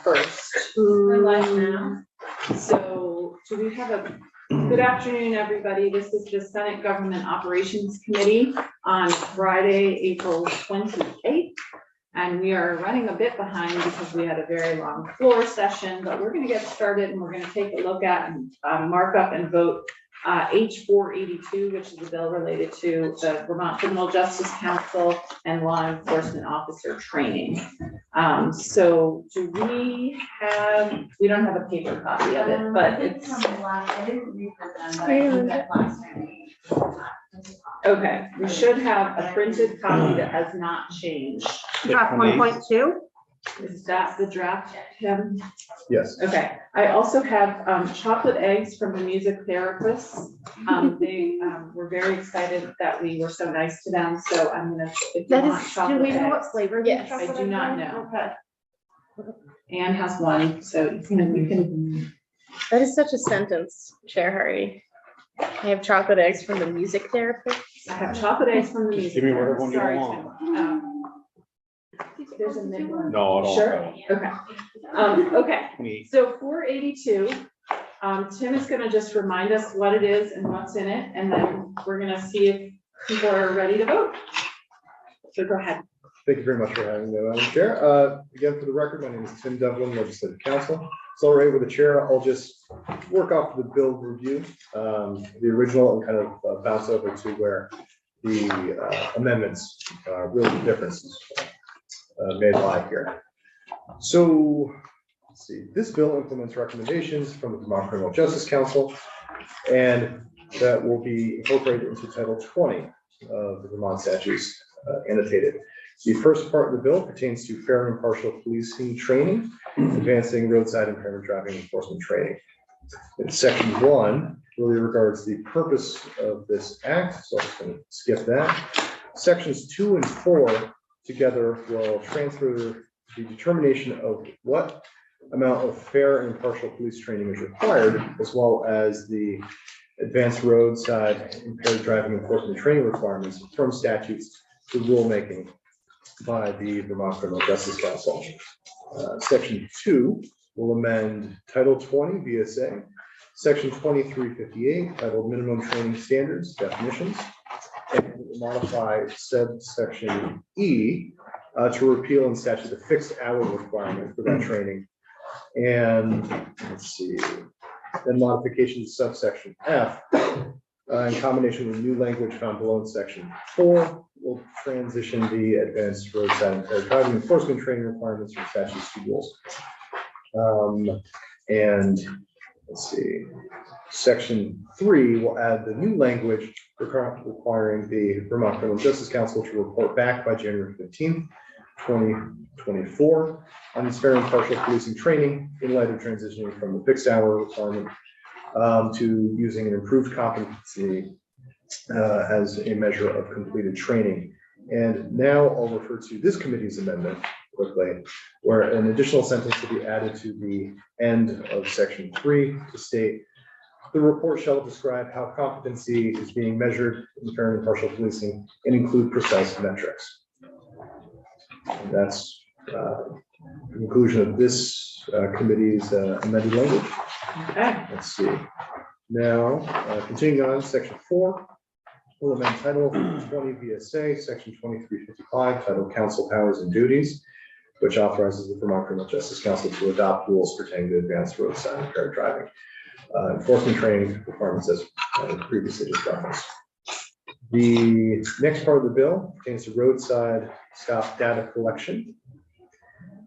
first. We're live now. So do we have a, good afternoon, everybody. This is the Senate Government Operations Committee on Friday, April 28th. And we are running a bit behind because we had a very long floor session, but we're going to get started and we're going to take a look at and mark up and vote H482, which is a bill related to the Vermont Criminal Justice Council and law enforcement officer training. So do we don't have a paper copy of it, but it's. I didn't read them, but I think that last time. Okay, we should have a printed copy that has not changed. Draft 1.2. Is that the draft, Kevin? Yes. Okay, I also have chocolate eggs from the music therapists. They were very excited that we were so nice to them, so I'm gonna, if you That want is, do chocolate we know what eggs. flavor? Yes, I do not know. Okay. Anne has one, so you can, That is such a sentence, Chair Hardy. I have chocolate eggs from the music therapist. I have chocolate eggs from the music. Give me whatever therapist. one you Sorry, want. Tim. There's a mid one. No, I don't. Sure, okay. Okay, so 482, Tim is gonna just remind us what it is and what's in it, and then we're gonna see if people are ready to vote. So go ahead. Thank you very much for having me, Madam Chair. Again, for the record, my name is Tim Devlin, Legislative Counsel. So all right with the chair, I'll just work off the bill review, the original, and kind of bounce over to where the amendments, really differences made live here. So let's see, this bill implements recommendations from the Vermont Criminal Justice Council, and that will be incorporated into Title 20 of the Vermont statutes annotated. The first part of the bill pertains to fair and impartial policing training, advancing roadside impairment traffic enforcement training. In section 1 really regards the purpose of this act, so I'm just going to skip that. Sections 2 and 4 together will transfer the determination of what amount of fair and impartial police training is required, as well as the advanced roadside impaired driving enforcement training requirements from statutes to rulemaking by the Vermont Criminal Justice Council. Section 2 will amend Title 20 VSA, Section 2358 titled Minimum Training Standards Definitions, and will modify subsection E to repeal in statute the fixed hour requirement for that training. And let's see, then modification to subsection F in combination with new language found below in section 4 will transition the advanced roadside impaired driving enforcement training requirements from statutes to rules. And let's see, section 3 will add the new language requiring the Vermont Criminal Justice Council to report back by January 15th, 2024 on its fair and impartial policing training in light of transitioning from the fixed hour requirement to using an improved competency as a measure of completed training. And now I'll refer to this committee's amendment quickly, where an additional sentence will be added to the end of section 3 to state the report shall describe how competency is being measured in fair and impartial policing and include precise metrics. And that's the conclusion of this committee's amended language. Okay. Let's see. Now, continuing on, section 4 will amend Title 20 VSA, section 2355, titled Council Powers and Duties, which authorizes the Vermont Criminal Justice Council to adopt rules pertaining to advanced roadside impaired driving enforcement training requirements as previously just referenced. The next part of the bill pertains to roadside stop data collection,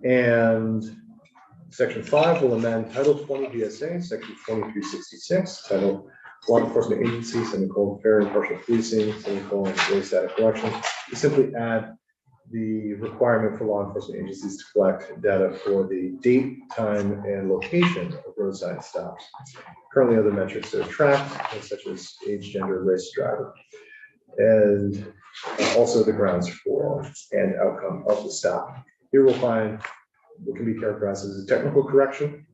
and section 5 will amend Title 20 VSA, section 2366, titled Law Enforcement Agencies, fair and impartial policing, race data collection, to simply add the requirement for law enforcement agencies to collect data for the date, time, and location of roadside stops. Currently, other metrics are tracked, such as age, gender, race, driver, and also the grounds for and outcome of the stop. Here we'll find what can be characterized as a technical correction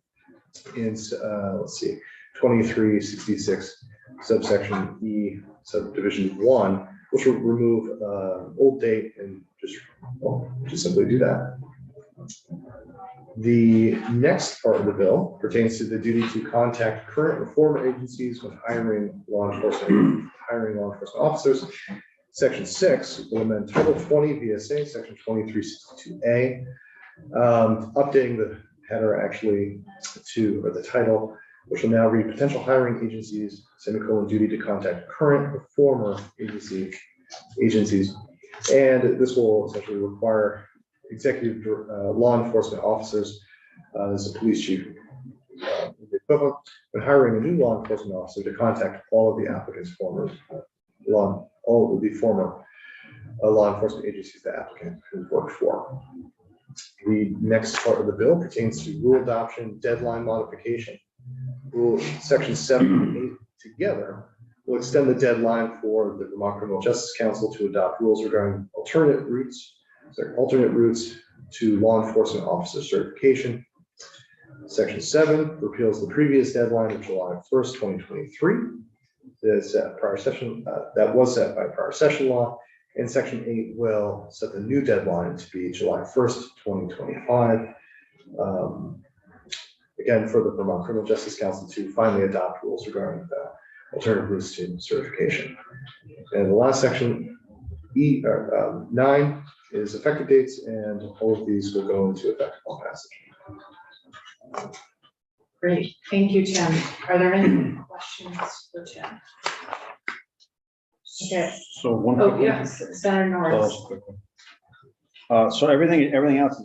in, let's see, 2366 subsection E subdivision 1, which will remove old date and just simply do that. The next part of the bill pertains to the duty to contact current or former agencies when hiring law enforcement officers. Section 6 will amend Title 20 VSA, Section 2362A, updating the header actually to, or the title, which will now read potential hiring agencies, semicolon, duty to contact current or former agencies. And this will essentially require executive law enforcement officers, as a police chief, the equivalent, when hiring a new law enforcement officer to contact all of the applicants' former all of the former law enforcement agencies the applicant has worked for. The next part of the bill pertains to rule adoption deadline modification. Rule section 7 and 8 together will extend the deadline for the Vermont Criminal Justice Council to adopt rules regarding alternate routes to law enforcement officer certification. Section 7 repeals the previous deadline of July 1st, 2023. That was set by prior session law, and Section 8 will set the new deadline to be July 1st, 2025. Again, for the Vermont Criminal Justice Council to finally adopt rules regarding the alternative routes to certification. And the last section, 9, is effective dates, and all of these will go into effect upon passage. Great, thank you, Tim. Are there any questions for Tim? Okay, So one. oh, quick one. yes, Senator Oh, Norris. that's a quick one. So everything else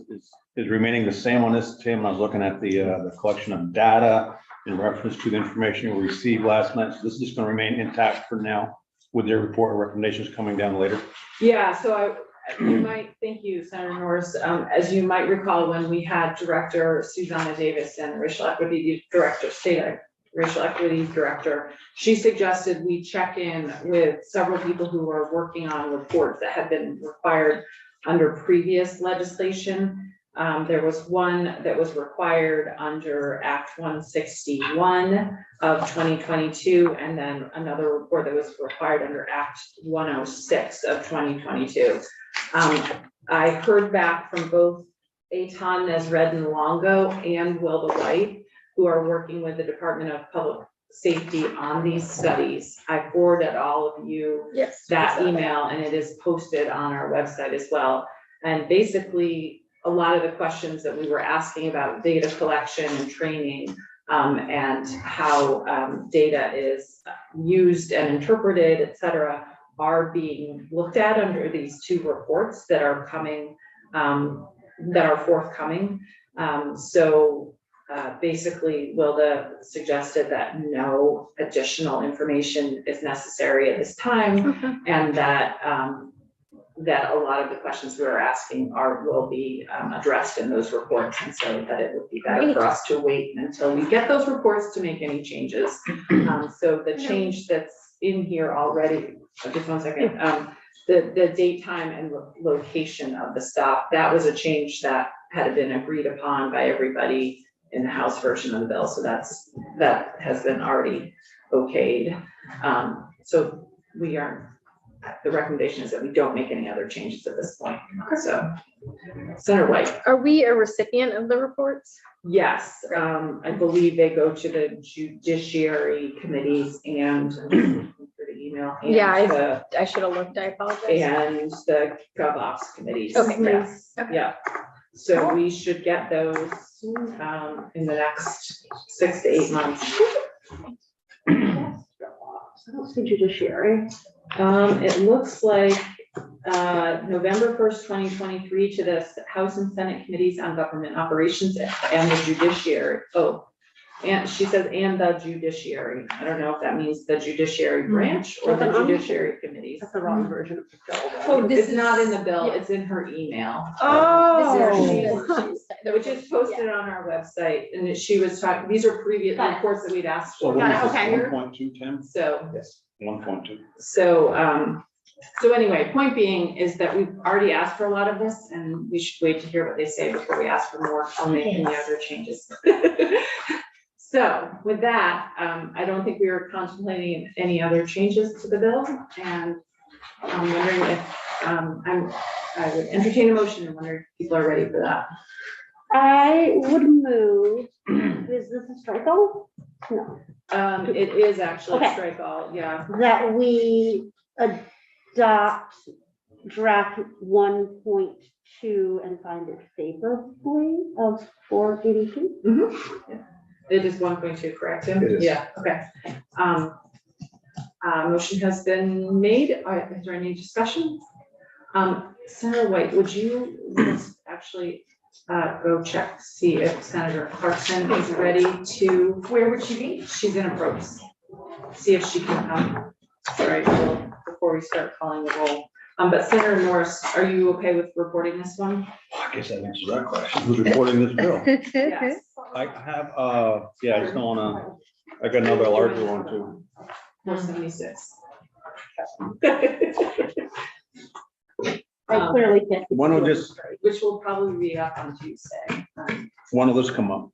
is remaining the same on this, Tim. I was looking at the collection of data in reference to the information we received last night. So this is just going to remain intact for now with their report and recommendations coming down later. Yeah, so thank you, Senator Norris. As you might recall, when we had Director Susanna Davis and Racial Equity Director, State Racial Equity Director, she suggested we check in with several people who are working on reports that have been required under previous legislation. There was one that was required under Act 161 of 2022, and then another report that was required under Act 106 of 2022. I heard back from both Eitan Nesredin Longo and Wilda White, who are working with the Department of Public Safety on these studies. I forwarded all of you that email, and it is posted on our website as well. And basically, a lot of the questions that we were asking about data collection and training, and how data is used and interpreted, et cetera, are being looked at under these 2 reports that are coming, that are forthcoming. Basically, Wilda suggested that no additional information is necessary at this time, and that that a lot of the questions we were asking will be addressed in those reports, and so that it would be better for us to wait until we get those reports to make any changes. So the change that's in here already, just one second, the date, time, and location of the stop, that was a change that had been agreed upon by everybody in the House version of the bill, so that has been already okayed. So the recommendation is that we don't make any other changes at this point. So, Senator White. Are we a recipient of the reports? Yes, I believe they go to the judiciary committees and for the email. And Yeah, I should have looked. I apologize. And the GovOps committees. Okay, Yes. okay. Yeah. So we should get those in the next 6 to 8 months. I don't see judiciary. It looks like November 1st, 2023 to the House and Senate Committees on Government Operations and the Judiciary. Oh, and she says, and the Judiciary. I don't know if that means the Judiciary branch or the Judiciary Committees. That's the wrong version of the bill. Oh, It's not in the bill, it's in her email. Oh. Which is posted on our website, and she was talking, these are previous reports that we'd asked So for. what is this, Okay. 1.2, Tim? So, Yes. 1.2. so anyway, point being is that we've already asked for a lot of this, and we should wait to hear what they say before we ask for more. I'll make any other changes. So with that, I don't think we were contemplating any other changes to the bill, and I'm wondering if I would entertain a motion and wonder if people are ready for that. I would move, is this a strikeout? No, It is actually Okay. strike all, yeah. that we adopt draft 1.2 and find it favorably of 482. It is 1.2, correct, Tim? It is. Yeah, okay. Motion has been made. Is there any discussion? Senator White, would you just actually go check, see if Senator Clarkson is ready to, where would she be? She's in a Probst. See if she can come. Sorry, before we start calling the roll. But Senator Norris, are you okay with reporting this one? I guess that answers that question. Who's reporting this bill? Yes. I have, yeah, I just don't wanna, I got another larger one too. 476. I clearly can't. One will just, Which will probably be up on Tuesday. one of those come up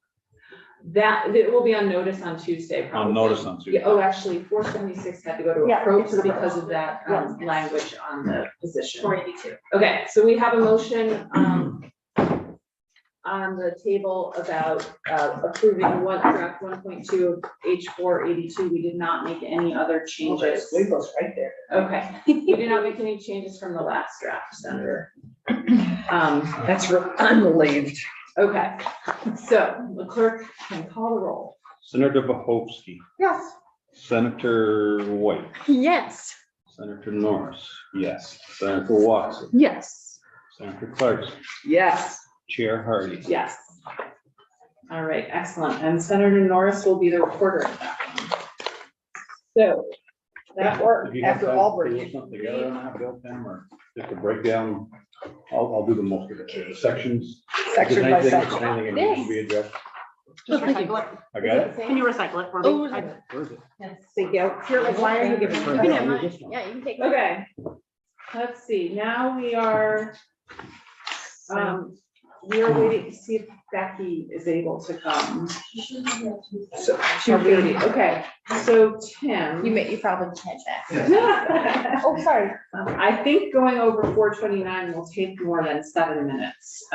That, it will be on notice on Tuesday, probably. on notice on Yeah, Tuesday. oh, actually, 476 had to go to a Yeah, probes it's a because of probes. that Yes. language on the position. 482. Okay, so we have a motion on the table about approving draft 1.2 of H482. We did not make any other changes. right there. Okay, we did not make any changes from the last draft, Senator. That's unbelieved. Okay, so the clerk can call the roll. Senator Bohofsky, Yes. Senator White, Yes. Senator Norris, yes. Senator Watson, Yes. Senator Clarkson, Yes. Chair Hardy. Yes. All right, excellent. And Senator Norris will be the reporter of that one. So that worked. If you have After time Auburn. to put something together on that bill, Pam, or just a breakdown, I'll do the most of it, the sections. Section by If there's section. anything that needs to be addressed. Just recycle it. I got it? Can you recycle it for Oh, me? I- Where is it? Thank you. Here, like, why are you giving You me? can have mine. Yeah, you can take it. Okay. Let's see, now we are waiting to see if Becky is able to come. So, Okay, so Tim. You probably can't that. Oh, sorry. I think going over 429 will take more than 7 minutes.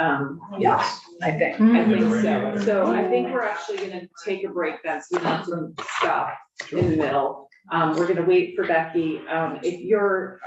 yes, I think. I think so. So I think we're actually gonna take a break then, so we don't have to stop in the middle. We're gonna wait for Becky. If you're,